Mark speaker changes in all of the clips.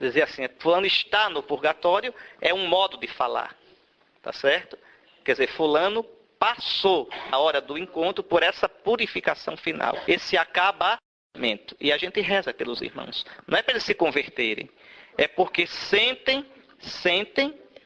Speaker 1: Dizer assim, fulano está no purgatório, é um modo de falar. Tá certo? Quer dizer, fulano passou a hora do encontro por essa purificação final. Esse acabamento. E a gente reza pelos irmãos. Não é para eles se converterem. É porque sentem,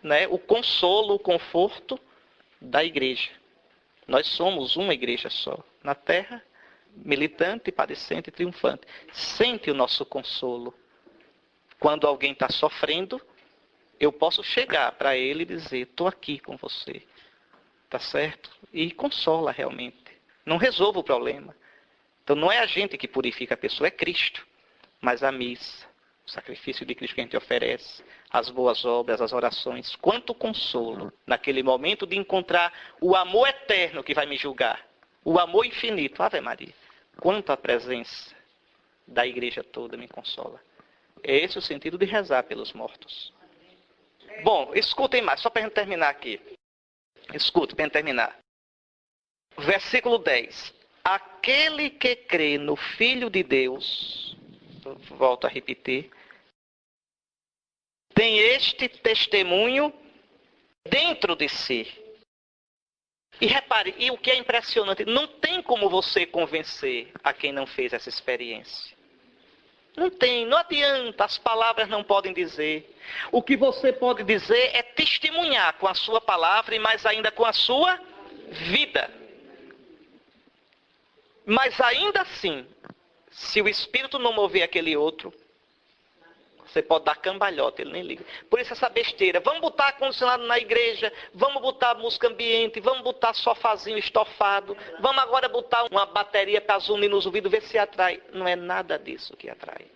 Speaker 1: né, o consolo, o conforto da igreja. Nós somos uma igreja só. Na terra, militante, padecente e triunfante. Sente o nosso consolo. Quando alguém está sofrendo, eu posso chegar para ele e dizer, estou aqui com você. Tá certo? E consola realmente. Não resolve o problema. Então não é a gente que purifica a pessoa, é Cristo. Mas a missa, o sacrifício de Cristo que a gente oferece, as boas obras, as orações, quanto consolo naquele momento de encontrar o amor eterno que vai me julgar. O amor infinito. Ave Maria. Quanto a presença da igreja toda me consola. É esse o sentido de rezar pelos mortos. Bom, escutem mais, só para a gente terminar aqui. Escuta, para a gente terminar. Versículo 10. Aquele que crê no Filho de Deus, volto a repetir, tem este testemunho dentro de si. E repare, e o que é impressionante, não tem como você convencer a quem não fez essa experiência. Não tem, não adianta, as palavras não podem dizer. O que você pode dizer é testemunhar com a sua palavra e mais ainda com a sua vida. Mas ainda assim, se o Espírito não mover aquele outro, você pode dar cambalhota, ele nem liga. Por isso essa besteira, vamos botar ar-condicionado na igreja, vamos botar música ambiente, vamos botar sofazinho estofado, vamos agora botar uma bateria para zumir nos ouvidos, ver se atrai. Não é nada disso que atrai.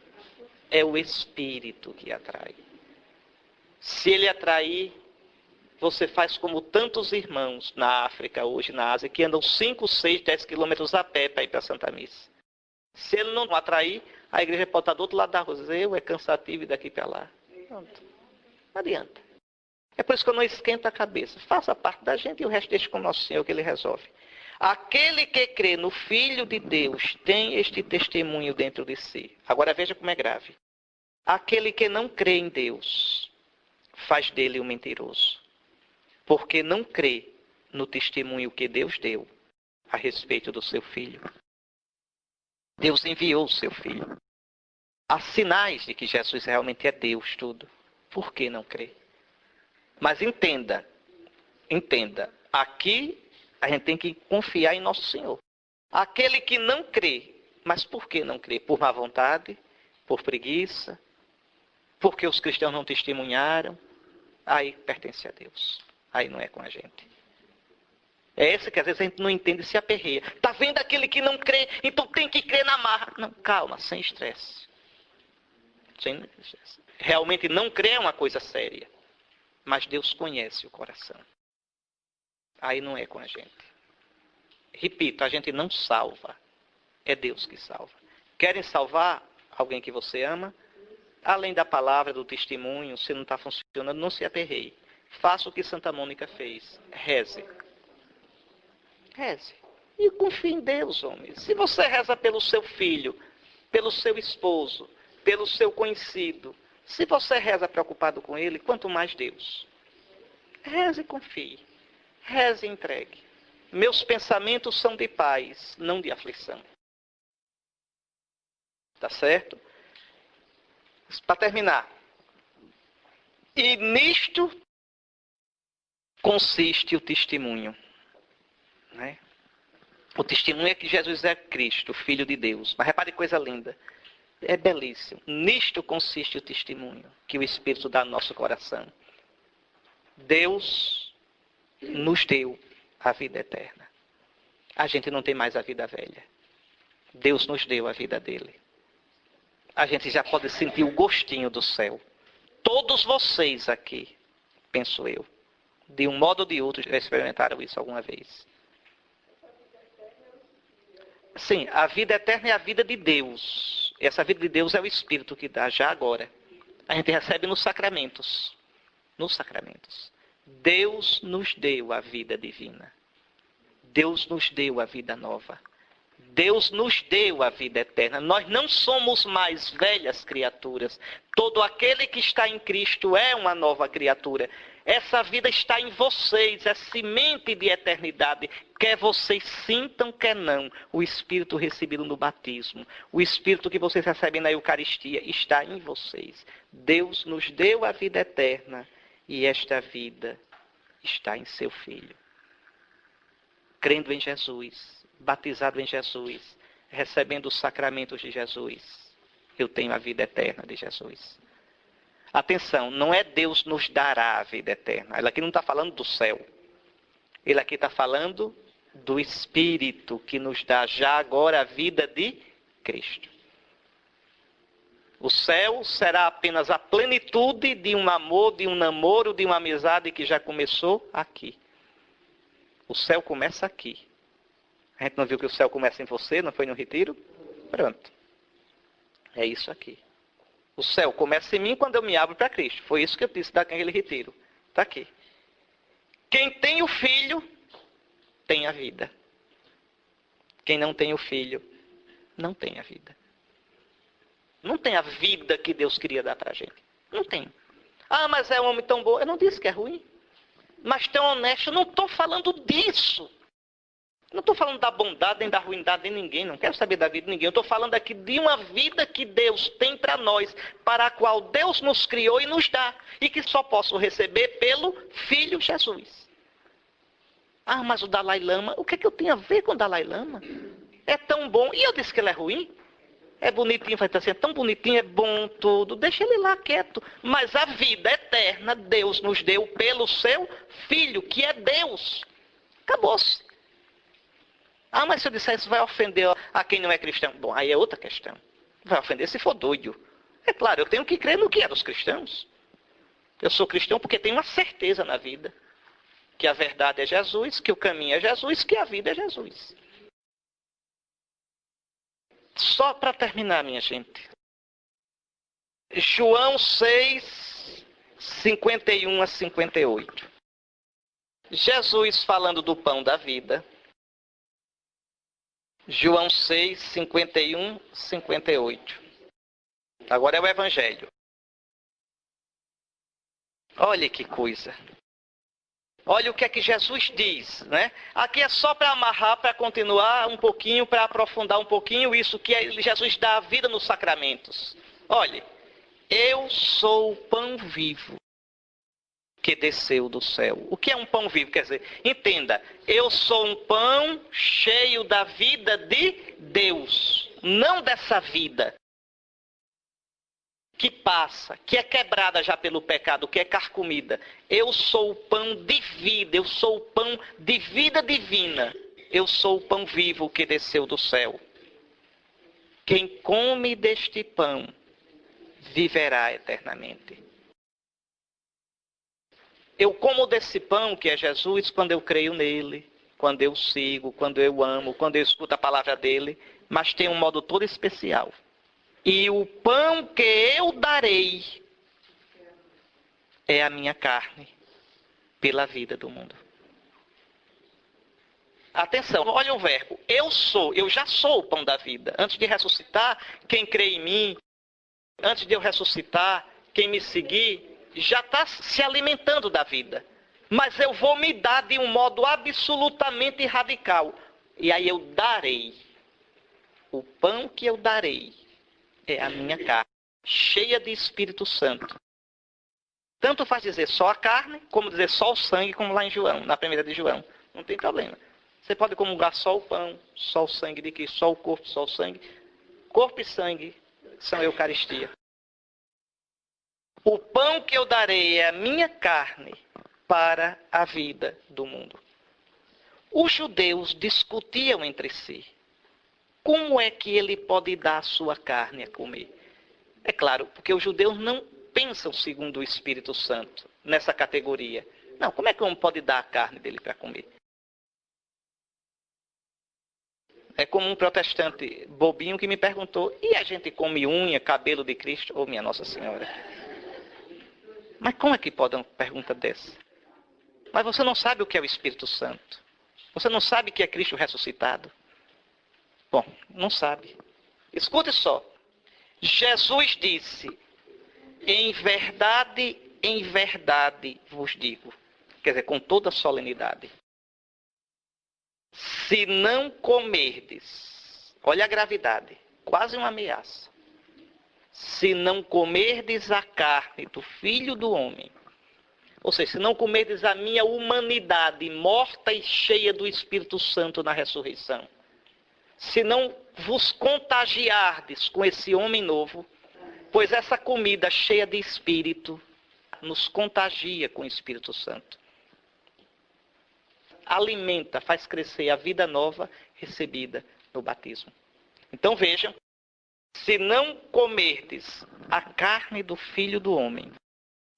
Speaker 1: É o Espírito que atrai. Se ele atrair, você faz como tantos irmãos na África hoje, na Ásia, que andam 5, 6, 10 quilômetros a pé para ir para a Santa Missa. Se ele não atrair, a igreja pode estar do outro lado da rua. É cansativo ir daqui para lá. Pronto. Não adianta. É por isso que eu não esquento a cabeça. Faça parte da gente e o resto deixa com o nosso Senhor que ele resolve. Aquele que crê no Filho de Deus tem este testemunho dentro de si. Agora veja como é grave. Aquele que não crê em Deus faz dele um mentiroso. Porque não crê no testemunho que Deus deu a respeito do seu Filho. Deus enviou o seu Filho. Há sinais de que Jesus realmente é Deus tudo. Por que não crer? Mas entenda, aqui a gente tem que confiar em nosso Senhor. Aquele que não crê, mas por que não crê? Por má vontade? Por preguiça? Porque os cristãos não testemunharam? Aí pertence a Deus. Aí não é com a gente. É esse que às vezes a gente não entende e se aperreia. Está vendo aquele que não crê, então tem que crer na marra. Não, calma, sem estresse. Realmente não crer é uma coisa séria. Mas Deus conhece o coração. Aí não é com a gente. Repito, a gente não salva. É Deus que salva. Querem salvar alguém que você ama? Além da palavra, do testemunho, se não está funcionando, não se aperreie. Faça o que Santa Mônica fez. Reze. Reze. E confie em Deus, homem. Se você reza pelo seu filho, pelo seu esposo, pelo seu conhecido, se você reza preocupado com ele, quanto mais Deus. Reze e confie. Reze e entregue. Meus pensamentos são de paz, não de aflição. Tá certo? Para terminar. E nisto consiste o testemunho. Né? O testemunho é que Jesus é Cristo, Filho de Deus. Mas repare que coisa linda. É belíssimo. Nisto consiste o testemunho que o Espírito dá no nosso coração. Deus nos deu a vida eterna. A gente não tem mais a vida velha. Deus nos deu a vida dele. A gente já pode sentir o gostinho do céu. Todos vocês aqui, penso eu, de um modo ou de outro, já experimentaram isso alguma vez. Sim, a vida eterna é a vida de Deus. Essa vida de Deus é o Espírito que dá já agora. A gente recebe nos sacramentos. Nos sacramentos. Deus nos deu a vida divina. Deus nos deu a vida nova. Deus nos deu a vida eterna. Nós não somos mais velhas criaturas. Todo aquele que está em Cristo é uma nova criatura. Essa vida está em vocês, é semente de eternidade. Quer vocês sintam, quer não. O Espírito recebido no batismo, o Espírito que vocês recebem na Eucaristia, está em vocês. Deus nos deu a vida eterna e esta vida está em seu Filho. Crendo em Jesus, batizado em Jesus, recebendo os sacramentos de Jesus, eu tenho a vida eterna de Jesus. Atenção, não é Deus nos dará a vida eterna. Ele aqui não está falando do céu. Ele aqui está falando do Espírito que nos dá já agora a vida de Cristo. O céu será apenas a plenitude de um amor, de um namoro, de uma amizade que já começou aqui. O céu começa aqui. A gente não viu que o céu começa em você, não foi no retiro? Pronto. É isso aqui. O céu começa em mim quando eu me abro para Cristo. Foi isso que eu disse daquele retiro. Está aqui. Quem tem o Filho, tem a vida. Quem não tem o Filho, não tem a vida. Não tem a vida que Deus queria dar para a gente. Não tem. Ah, mas é um homem tão bom. Eu não disse que é ruim. Mas tão honesto. Eu não estou falando disso. Não estou falando da bondade nem da ruindade de ninguém, não quero saber da vida de ninguém. Eu estou falando aqui de uma vida que Deus tem para nós, para a qual Deus nos criou e nos dá, e que só posso receber pelo Filho Jesus. Ah, mas o Dalai Lama, o que é que eu tenho a ver com o Dalai Lama? É tão bom, e eu disse que ele é ruim? É bonitinho, vai estar assim, é tão bonitinho, é bom tudo, deixa ele lá quieto. Mas a vida eterna Deus nos deu pelo seu Filho, que é Deus. Acabou-se. Ah, mas se eu disser isso vai ofender a quem não é cristão. Bom, aí é outra questão. Vai ofender se for doido. É claro, eu tenho que crer no que é dos cristãos. Eu sou cristão porque tenho uma certeza na vida. Que a verdade é Jesus, que o caminho é Jesus, que a vida é Jesus. Só para terminar, minha gente. João 6, 51 a 58. Jesus falando do pão da vida. João 6, 51, 58. Agora é o Evangelho. Olha que coisa. Olha o que é que Jesus diz, né? Aqui é só para amarrar, para continuar um pouquinho, para aprofundar um pouquinho isso que Jesus dá a vida nos sacramentos. Olhe, eu sou o pão vivo que desceu do céu. O que é um pão vivo? Quer dizer, entenda, eu sou um pão cheio da vida de Deus, não dessa vida que passa, que é quebrada já pelo pecado, que é carcomida. Eu sou o pão de vida, eu sou o pão de vida divina. Eu sou o pão vivo que desceu do céu. Quem come deste pão viverá eternamente. Eu como desse pão que é Jesus quando eu creio nele, quando eu sigo, quando eu amo, quando eu escuto a palavra dele, mas tem um modo todo especial. E o pão que eu darei é a minha carne pela vida do mundo. Atenção, olha o verbo. Eu já sou o pão da vida. Antes de ressuscitar, quem crê em mim, antes de eu ressuscitar, quem me seguir, já está se alimentando da vida. Mas eu vou me dar de um modo absolutamente radical. E aí eu darei. O pão que eu darei é a minha carne, cheia de Espírito Santo. Tanto faz dizer só a carne, como dizer só o sangue, como lá em João, na primeira de João. Não tem problema. Você pode comungar só o pão, só o sangue de Cristo, só o corpo, só o sangue. Corpo e sangue são a Eucaristia. O pão que eu darei é a minha carne para a vida do mundo. Os judeus discutiam entre si. Como é que ele pode dar a sua carne a comer? É claro, porque os judeus não pensam segundo o Espírito Santo nessa categoria. Não, como é que um homem pode dar a carne dele para comer? É como um protestante bobinho que me perguntou, e a gente come unha, cabelo de Cristo? Oh, minha Nossa Senhora. Mas como é que pode uma pergunta dessa? Mas você não sabe o que é o Espírito Santo. Você não sabe o que é Cristo ressuscitado. Bom, não sabe. Escute só. Jesus disse, em verdade vos digo. Quer dizer, com toda solenidade. Se não comerdes, olha a gravidade, quase uma ameaça. Se não comerdes a carne do Filho do Homem, ou seja, se não comerdes a minha humanidade morta e cheia do Espírito Santo na ressurreição, se não vos contagiardes com esse homem novo, pois essa comida cheia de Espírito nos contagia com o Espírito Santo. Alimenta, faz crescer a vida nova recebida no batismo. Então vejam, se não comerdes a carne do Filho do Homem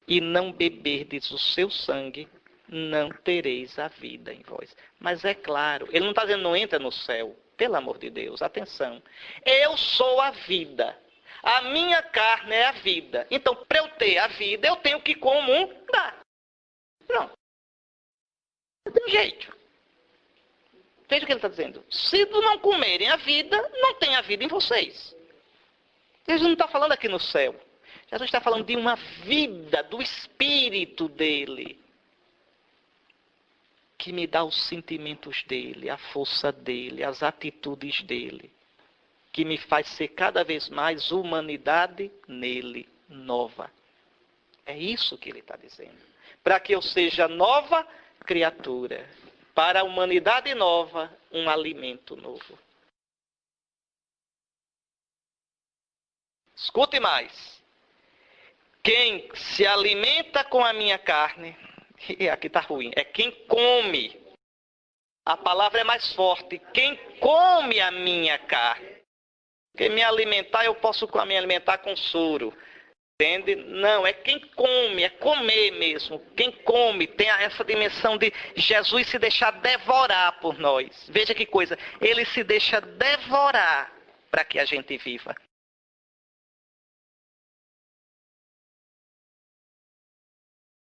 Speaker 1: e não beberdes o seu sangue, não tereis a vida em vós. Mas é claro, ele não está dizendo não entra no céu. Pelo amor de Deus, atenção. Eu sou a vida. A minha carne é a vida. Então, para eu ter a vida, eu tenho que comungar. Pronto. Não tem jeito. Veja o que ele está dizendo. Se não comerem a vida, não tem a vida em vocês. Jesus não está falando aqui no céu. Jesus está falando de uma vida do Espírito dele, que me dá os sentimentos dele, a força dele, as atitudes dele, que me faz ser cada vez mais humanidade nele, nova. É isso que ele está dizendo. Para que eu seja nova criatura, para a humanidade nova, um alimento novo. Escute mais. Quem se alimenta com a minha carne, e aqui está ruim, é quem come. A palavra é mais forte. Quem come a minha carne. Porque me alimentar, eu posso me alimentar com soro. Entende? Não, é quem come, é comer mesmo. Quem come tem essa dimensão de Jesus se deixar devorar por nós. Veja que coisa, ele se deixa devorar para que a gente viva.